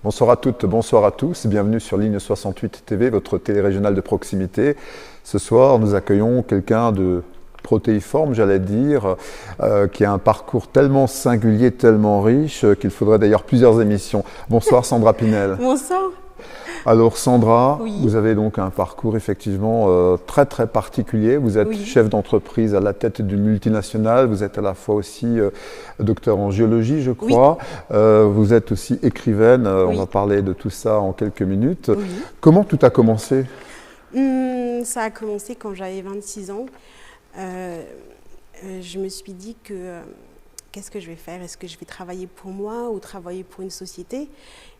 Bonsoir à toutes, bonsoir à tous. Bienvenue sur Ligne 68 TV, votre télé régionale de proximité. Ce soir, nous accueillons quelqu'un de protéiforme, j'allais dire, qui a un parcours tellement singulier, tellement riche, qu'il faudrait d'ailleurs plusieurs émissions. Bonsoir Sandra Pinel. Bonsoir. Alors Sandra, Oui. vous avez donc un parcours effectivement très très particulier. Vous êtes chef d'entreprise à la tête d'une multinationale. Vous êtes à la fois aussi docteur en géologie, je crois. Vous êtes aussi écrivaine. On va parler de tout ça en quelques minutes. Oui. Comment tout a commencé? Ça a commencé quand j'avais 26 ans. Je me suis dit que qu'est-ce que je vais faire? Est-ce que je vais travailler pour moi ou travailler pour une société?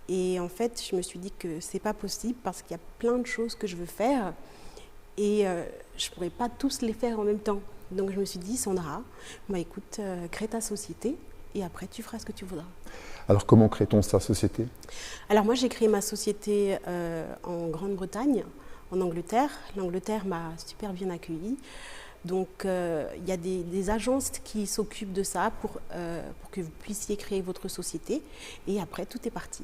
Et en fait, je me suis dit que c'est pas possible parce qu'il y a plein de choses que je veux faire et je pourrais pas tous les faire en même temps. Donc je me suis dit, Sandra, écoute, crée ta société et après tu feras ce que tu voudras. Alors comment crée-t-on sa société? Alors moi j'ai créé ma société en Grande-Bretagne, en Angleterre. L'Angleterre m'a super bien accueillie. Donc il y a des agences qui s'occupent de ça pour que vous puissiez créer votre société et après tout est parti.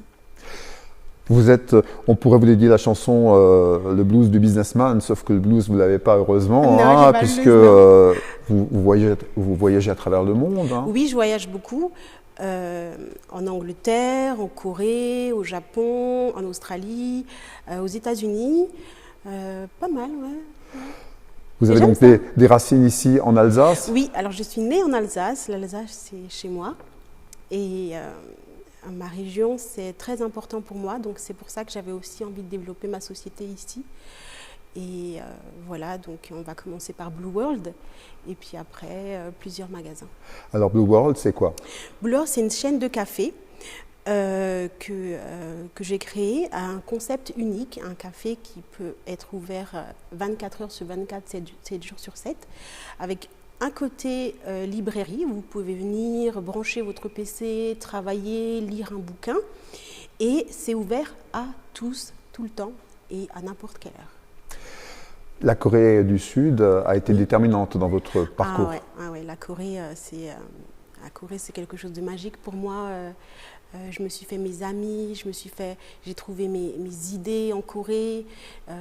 Vous êtes, on pourrait vous dédier la chanson le blues du businessman, sauf que le blues vous l'avez pas heureusement, non, puisque vous voyagez à travers le monde. Oui, je voyage beaucoup, en Angleterre, en Corée, au Japon, en Australie, aux États-Unis, pas mal, ouais. Vous avez donc des racines ici en Alsace? Oui, alors je suis née en Alsace, l'Alsace c'est chez moi et ma région, c'est très important pour moi, donc c'est pour ça que j'avais aussi envie de développer ma société ici. Et voilà, donc on va commencer par Blue World et puis après plusieurs magasins. Alors Blue World, c'est quoi? Blue World, c'est une chaîne de café que j'ai créée à un concept unique, un café qui peut être ouvert 24 heures sur 24, 7 jours sur 7, avec un côté librairie, où vous pouvez venir brancher votre PC, travailler, lire un bouquin, et c'est ouvert à tous, tout le temps et à n'importe quelle heure. La Corée du Sud a été déterminante dans votre parcours. Ah ouais, la Corée, c'est quelque chose de magique pour moi. Je me suis fait mes amis, j'ai trouvé mes idées en Corée,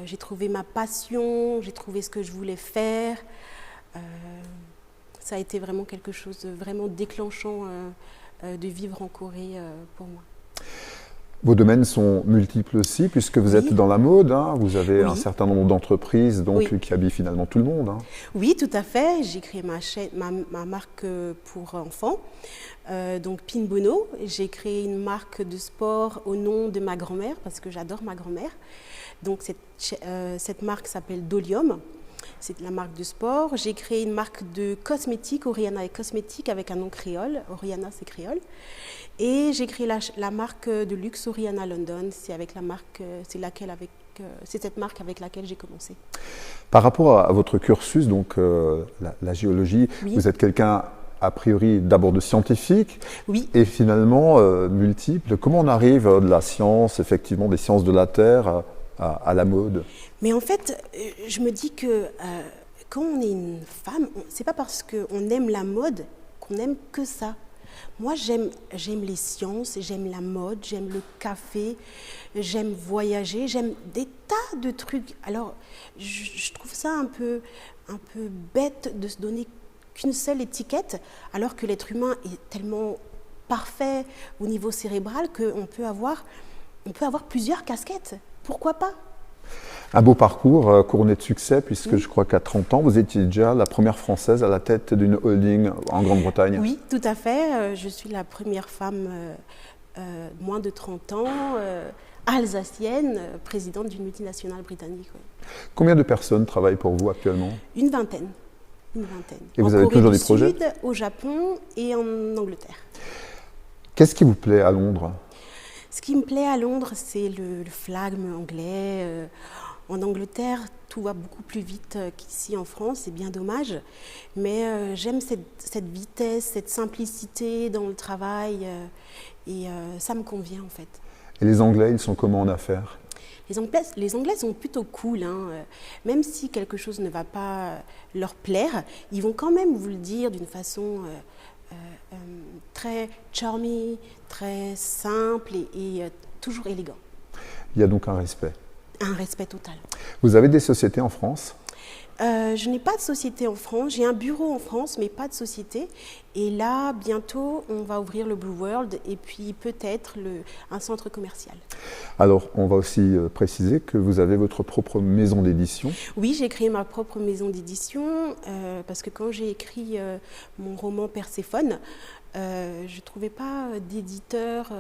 j'ai trouvé ma passion, j'ai trouvé ce que je voulais faire. Ça a été vraiment quelque chose de vraiment déclenchant de vivre en Corée pour moi. Vos domaines sont multiples aussi, puisque vous êtes dans la mode. Vous avez un certain nombre d'entreprises qui habillent finalement tout le monde. Oui, tout à fait. J'ai créé ma marque pour enfants, donc Pinbono. J'ai créé une marque de sport au nom de ma grand-mère, parce que j'adore ma grand-mère. Donc cette marque s'appelle Dolium. C'est la marque de sport. J'ai créé une marque de cosmétiques, Oriana et Cosmétiques, avec un nom créole. Oriana, c'est créole. Et j'ai créé la marque de luxe Oriana London. C'est cette marque avec laquelle j'ai commencé. Par rapport à votre cursus, donc la géologie, vous êtes quelqu'un a priori d'abord de scientifique et finalement multiple. Comment on arrive de la science, effectivement des sciences de la Terre, à la mode? Mais en fait, je me dis que quand on est une femme, c'est pas parce qu'on aime la mode qu'on aime que ça. Moi, j'aime les sciences, j'aime la mode, j'aime le café, j'aime voyager, j'aime des tas de trucs. Alors, je trouve ça un peu bête de se donner qu'une seule étiquette, alors que l'être humain est tellement parfait au niveau cérébral qu'on peut avoir plusieurs casquettes. Pourquoi pas? Un beau parcours couronné de succès, puisque je crois qu'à 30 ans, vous étiez déjà la première Française à la tête d'une holding en Grande-Bretagne. Oui, tout à fait. Je suis la première femme moins de 30 ans, alsacienne, présidente d'une multinationale britannique. Combien de personnes travaillent pour vous actuellement? Une vingtaine. Et vous avez toujours des projets? Sud, au Japon et en Angleterre. Qu'est-ce qui vous plaît à Londres? Ce qui me plaît à Londres, c'est le flegme anglais. En Angleterre, tout va beaucoup plus vite qu'ici en France, c'est bien dommage. Mais j'aime cette vitesse, cette simplicité dans le travail et ça me convient en fait. Et les Anglais, ils sont comment en affaires? Les Anglais sont plutôt cool, même si quelque chose ne va pas leur plaire, ils vont quand même vous le dire d'une façon très charming, très simple et toujours élégant. Il y a donc un respect. Un respect total. Vous avez des sociétés en France? Je n'ai pas de société en France. J'ai un bureau en France, mais pas de société. Et là, bientôt, on va ouvrir le Blue World et puis peut-être un centre commercial. Alors, on va aussi préciser que vous avez votre propre maison d'édition. Oui, j'ai créé ma propre maison d'édition parce que quand j'ai écrit mon roman Perséphone, je ne trouvais pas d'éditeur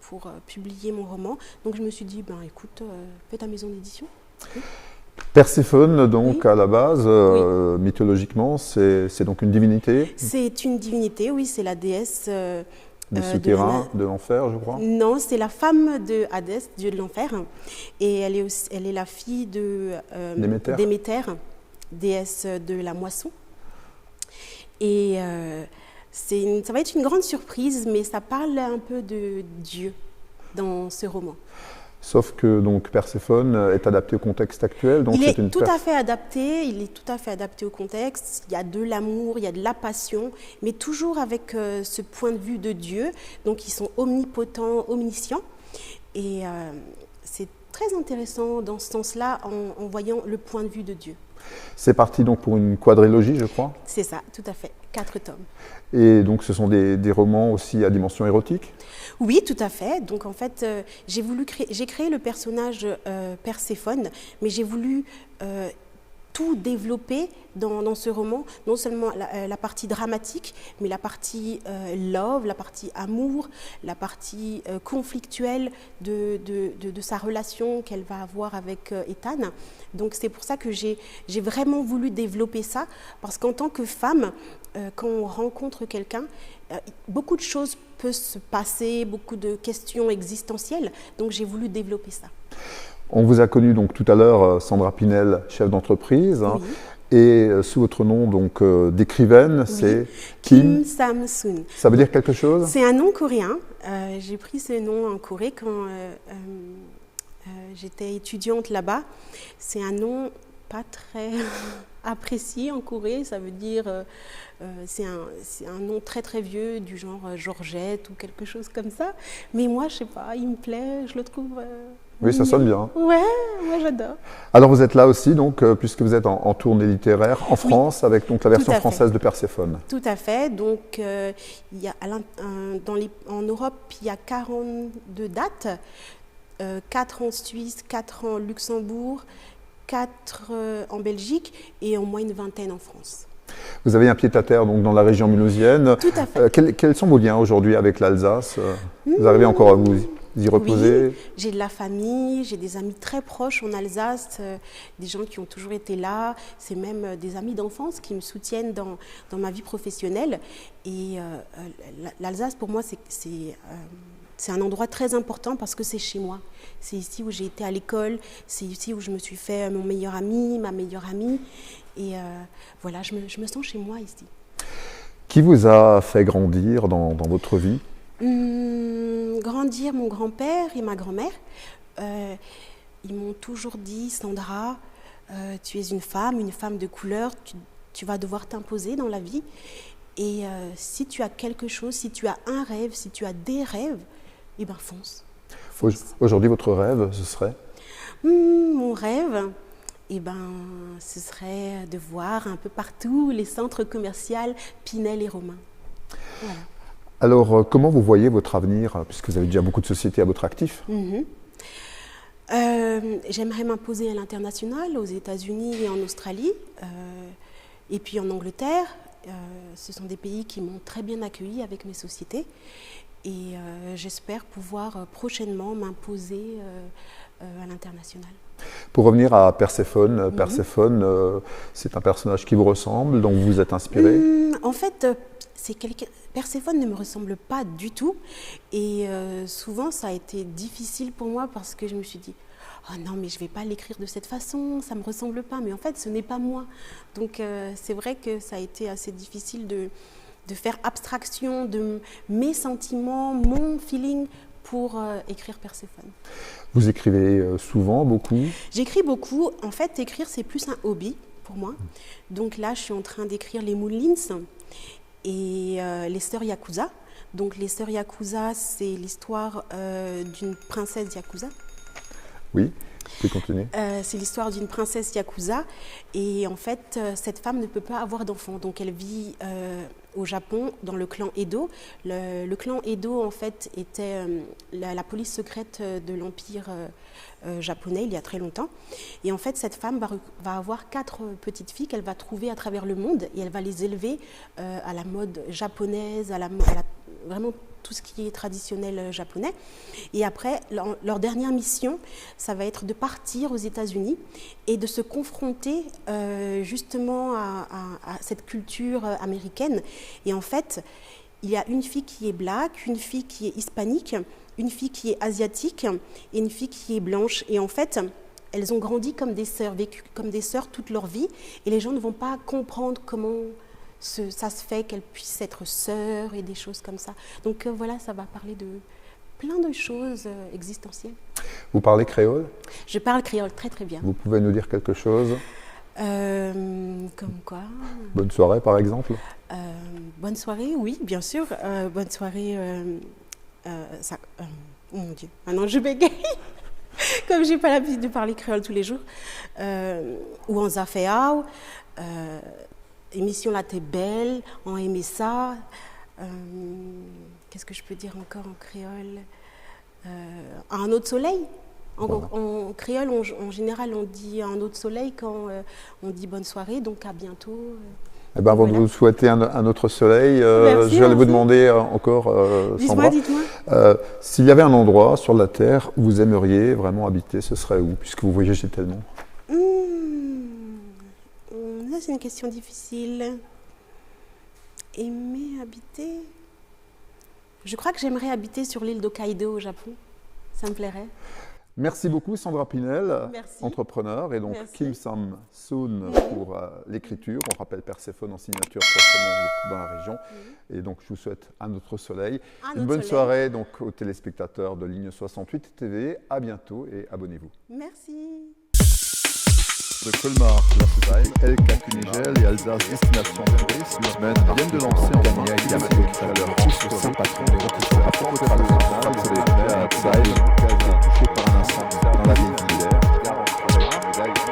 pour publier mon roman. Donc je me suis dit, ben écoute, fais ta maison d'édition. Oui. Perséphone, donc Oui. à la base, Oui. mythologiquement, c'est donc une divinité C'est une divinité, oui, c'est la déesse du de souterrain, de l'enfer, je crois. Non, c'est la femme de Hadès, dieu de l'enfer. Et elle est la fille de Déméter, déesse de la moisson. Et ça va être une grande surprise, mais ça parle un peu de Dieu dans ce roman. Sauf que donc Perséphone est adapté au contexte actuel. Donc il est tout à fait adapté. Il est tout à fait adapté au contexte. Il y a de l'amour, il y a de la passion, mais toujours avec ce point de vue de Dieu. Donc ils sont omnipotents, omniscients, et c'est très intéressant dans ce sens-là en voyant le point de vue de Dieu. C'est parti donc pour une quadrilogie, je crois. C'est ça, tout à fait. 4 tomes. Et donc ce sont des romans aussi à dimension érotique? Oui, tout à fait. Donc en fait, j'ai créé le personnage Perséphone, mais j'ai voulu tout développer dans ce roman, non seulement la partie dramatique, mais la partie love, la partie amour, la partie conflictuelle de sa relation qu'elle va avoir avec Ethan. Donc c'est pour ça que j'ai vraiment voulu développer ça, parce qu'en tant que femme, quand on rencontre quelqu'un, beaucoup de choses peuvent se passer, beaucoup de questions existentielles, donc j'ai voulu développer ça. On vous a connu donc tout à l'heure, Sandra Pinel, chef d'entreprise, hein, oui. Et sous votre nom donc d'écrivaine, oui. C'est Kim Sam-soon. Ça veut dire quelque chose? C'est un nom coréen. J'ai pris ce nom en Corée quand j'étais étudiante là-bas. C'est un nom pas très apprécié en Corée. Ça veut dire c'est un nom très très vieux du genre Georgette ou quelque chose comme ça. Mais moi, je sais pas, il me plaît, je le trouve. Oui, ça sonne bien. Ouais, moi j'adore. Alors vous êtes là aussi, donc, puisque vous êtes en tournée littéraire en France, oui, avec donc, la version française de Perséphone. Tout à fait. Donc, il y a, en Europe, il y a 42 dates, 4 en Suisse, 4 en Luxembourg, 4 en Belgique et au moins une vingtaine en France. Vous avez un pied-à-terre donc, dans la région mulhousienne. Tout à fait. Quels sont vos liens aujourd'hui avec l'Alsace? Vous arrivez encore à vous y reposer? Oui, j'ai de la famille, j'ai des amis très proches en Alsace, des gens qui ont toujours été là, c'est même des amis d'enfance qui me soutiennent dans ma vie professionnelle. Et l'Alsace, pour moi, c'est un endroit très important parce que c'est chez moi. C'est ici où j'ai été à l'école, c'est ici où je me suis fait mon meilleur ami, ma meilleure amie. Et voilà, je me sens chez moi ici. Qui vous a fait grandir dans votre vie? Grandir, mon grand-père et ma grand-mère. Ils m'ont toujours dit, Sandra, tu es une femme de couleur, tu vas devoir t'imposer dans la vie. Et si tu as quelque chose, si tu as un rêve, si tu as des rêves, eh bien fonce. Aujourd'hui, votre rêve, ce serait? Mon rêve, eh ben, ce serait de voir un peu partout les centres commerciaux Pinel et Romain. Voilà. Alors, comment vous voyez votre avenir, puisque vous avez déjà beaucoup de sociétés à votre actif? J'aimerais m'imposer à l'international, aux États-Unis et en Australie, et puis en Angleterre. Ce sont des pays qui m'ont très bien accueilli avec mes sociétés, et j'espère pouvoir prochainement m'imposer à l'international. Pour revenir à Perséphone, Perséphone, c'est un personnage qui vous ressemble, dont vous vous êtes inspiré? En fait, Perséphone ne me ressemble pas du tout, et souvent ça a été difficile pour moi parce que je me suis dit « Oh non, mais je ne vais pas l'écrire de cette façon, ça ne me ressemble pas », mais en fait ce n'est pas moi. Donc c'est vrai que ça a été assez difficile de faire abstraction de mes sentiments, mon feeling pour écrire Perséphone. Vous écrivez souvent, beaucoup? J'écris beaucoup. En fait, écrire, c'est plus un hobby pour moi. Donc là, je suis en train d'écrire Les Moulins et Les Sœurs Yakuza. Donc les sœurs Yakuza, c'est l'histoire d'une princesse Yakuza. Oui, tu peux continuer. C'est l'histoire d'une princesse Yakuza et en fait cette femme ne peut pas avoir d'enfant, donc elle vit au Japon dans le clan Edo. Le clan Edo en fait était la police secrète de l'empire japonais il y a très longtemps et en fait cette femme va avoir 4 petites filles qu'elle va trouver à travers le monde et elle va les élever à la mode japonaise, vraiment tout ce qui est traditionnel japonais. Et après, leur dernière mission, ça va être de partir aux États-Unis et de se confronter justement à cette culture américaine. Et en fait, il y a une fille qui est black, une fille qui est hispanique, une fille qui est asiatique et une fille qui est blanche. Et en fait, elles ont grandi comme des sœurs, vécu comme des sœurs toute leur vie. Et les gens ne vont pas comprendre comment ça se fait qu'elles puissent être sœurs et des choses comme ça. Donc voilà, ça va parler de plein de choses existentielles. Vous parlez créole? Je parle créole très très bien. Vous pouvez nous dire quelque chose? Comme quoi? Bonne soirée par exemple? Bonne soirée, oui, bien sûr. Bonne soirée, oh mon Dieu, maintenant je bégaye. Comme je n'ai pas l'habitude de parler créole tous les jours. Ou en zaféao. Émission là, t'es belle, on aimait ça. Qu'est-ce que je peux dire encore en créole? Un autre soleil. En créole, en général, on dit un autre soleil quand on dit bonne soirée, donc à bientôt. Eh ben, avant de vous souhaiter un autre soleil, Merci, je vais vous demander encore, Sandra, s'il y avait un endroit sur la Terre où vous aimeriez vraiment habiter, ce serait où, puisque vous voyagez tellement? Ça, c'est une question difficile. Aimer habiter? Je crois que j'aimerais habiter sur l'île d'Hokkaido au Japon. Ça me plairait. Merci beaucoup Sandra Pinel, Merci. entrepreneur, et donc Merci. Kim Sam-soon pour l'écriture. On rappelle Perséphone en signature prochainement dans la région. Et donc je vous souhaite un autre soleil. Une bonne soirée donc aux téléspectateurs de Ligne 68 TV. À bientôt et abonnez-vous. Merci. De Colmar, la société El Cunigel et Alsace Destination Tourisme viennent de lancer en Kenya et Yamato leur titre Saint-Patron de l'Antiquité internationale de l'État à Absaï, touché par un incendie dans la ville d'hiver.